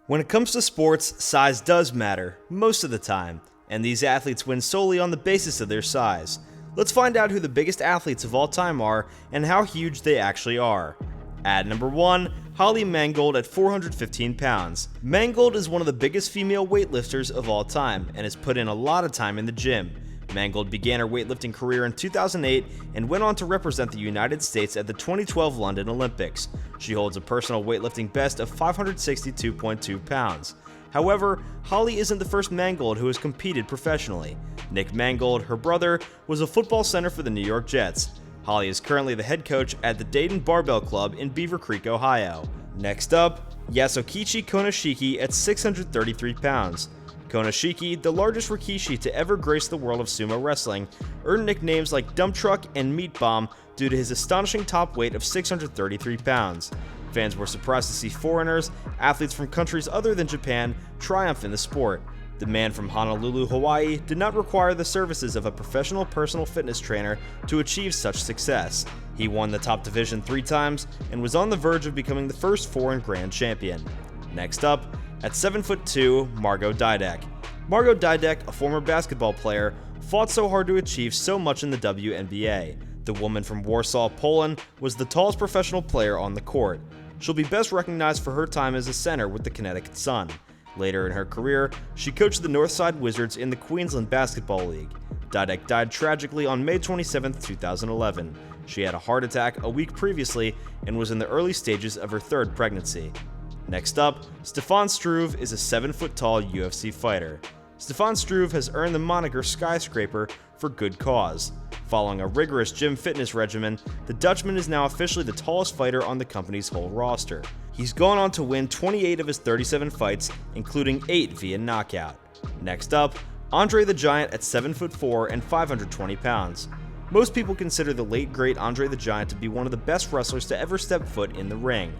When it comes to sports, size does matter, most of the time, and these athletes win solely on the basis of their size. Let's find out who the biggest athletes of all time are and how huge they actually are. At number 1, Holly Mangold at 415 pounds. Mangold is one of the biggest female weightlifters of all time and has put in a lot of time in the gym. Mangold began her weightlifting career in 2008 and went on to represent the United States at the 2012 London Olympics. She holds a personal weightlifting best of 562.2 pounds. However, Holly isn't the first Mangold who has competed professionally. Nick Mangold, her brother, was a football center for the New York Jets. Holly is currently the head coach at the Dayton Barbell Club in Beaver Creek, Ohio. Next up, Yasukichi Konashiki at 633 pounds. Konashiki, the largest rikishi to ever grace the world of sumo wrestling, earned nicknames like Dump Truck and Meat Bomb due to his astonishing top weight of 633 pounds. Fans were surprised to see foreigners, athletes from countries other than Japan, triumph in the sport. The man from Honolulu, Hawaii, did not require the services of a professional personal fitness trainer to achieve such success. He won the top division 3 times and was on the verge of becoming the first foreign grand champion. Next up, at 7'2", Margot Dydek. Margot Dydek, a former basketball player, fought so hard to achieve so much in the WNBA. The woman from Warsaw, Poland, was the tallest professional player on the court. She'll be best recognized for her time as a center with the Connecticut Sun. Later in her career, she coached the Northside Wizards in the Queensland Basketball League. Dydek died tragically on May 27, 2011. She had a heart attack a week previously and was in the early stages of her 3rd pregnancy. Next up, Stefan Struve is a 7-foot-tall UFC fighter. Stefan Struve has earned the moniker Skyscraper for good cause. Following a rigorous gym fitness regimen, the Dutchman is now officially the tallest fighter on the company's whole roster. He's gone on to win 28 of his 37 fights, including 8 via knockout. Next up, Andre the Giant at 7'4" and 520 pounds. Most people consider the late great Andre the Giant to be one of the best wrestlers to ever step foot in the ring.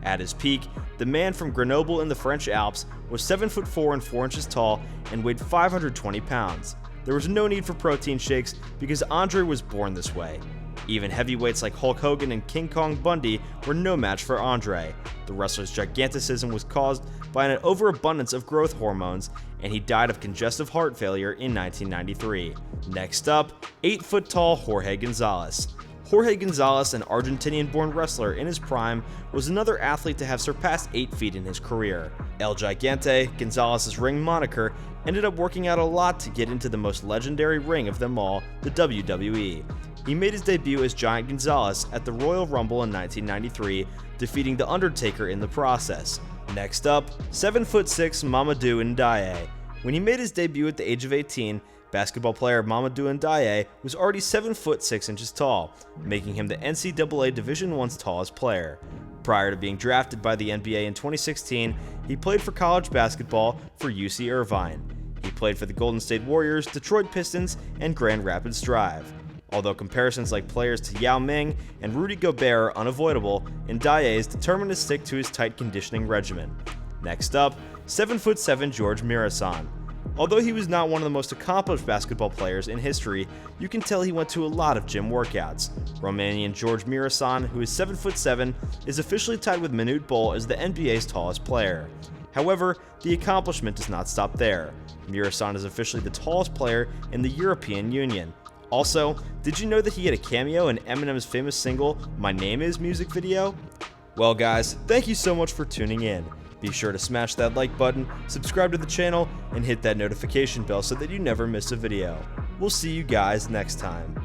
At his peak, the man from Grenoble in the French Alps was 7'4" and 4 inches tall and weighed 520 pounds. There was no need for protein shakes because Andre was born this way. Even heavyweights like Hulk Hogan and King Kong Bundy were no match for Andre. The wrestler's giganticism was caused by an overabundance of growth hormones, and he died of congestive heart failure in 1993. Next up, 8-foot-tall Jorge Gonzalez. Jorge Gonzalez, an Argentinian-born wrestler in his prime, was another athlete to have surpassed 8 feet in his career. El Gigante, Gonzalez's ring moniker, ended up working out a lot to get into the most legendary ring of them all, the WWE. He made his debut as Giant Gonzalez at the Royal Rumble in 1993, defeating The Undertaker in the process. Next up, 7'6" Mamadou Ndiaye. When he made his debut at the age of 18, basketball player Mamadou Ndiaye was already 7 foot 6 inches tall, making him the NCAA Division I's tallest player. Prior to being drafted by the NBA in 2016, he played for college basketball for UC Irvine. He played for the Golden State Warriors, Detroit Pistons, and Grand Rapids Drive. Although comparisons like players to Yao Ming and Rudy Gobert are unavoidable, Ndiaye is determined to stick to his tight conditioning regimen. Next up, 7'7" George Mirasan. Although he was not one of the most accomplished basketball players in history, you can tell he went to a lot of gym workouts. Romanian George Mirasan, who is 7'7", is officially tied with Manute Bol as the NBA's tallest player. However, the accomplishment does not stop there. Mirasan is officially the tallest player in the European Union. Also, did you know that he had a cameo in Eminem's famous single, My Name Is music video? Well guys, thank you so much for tuning in. Be sure to smash that like button, subscribe to the channel, and hit that notification bell so that you never miss a video. We'll see you guys next time.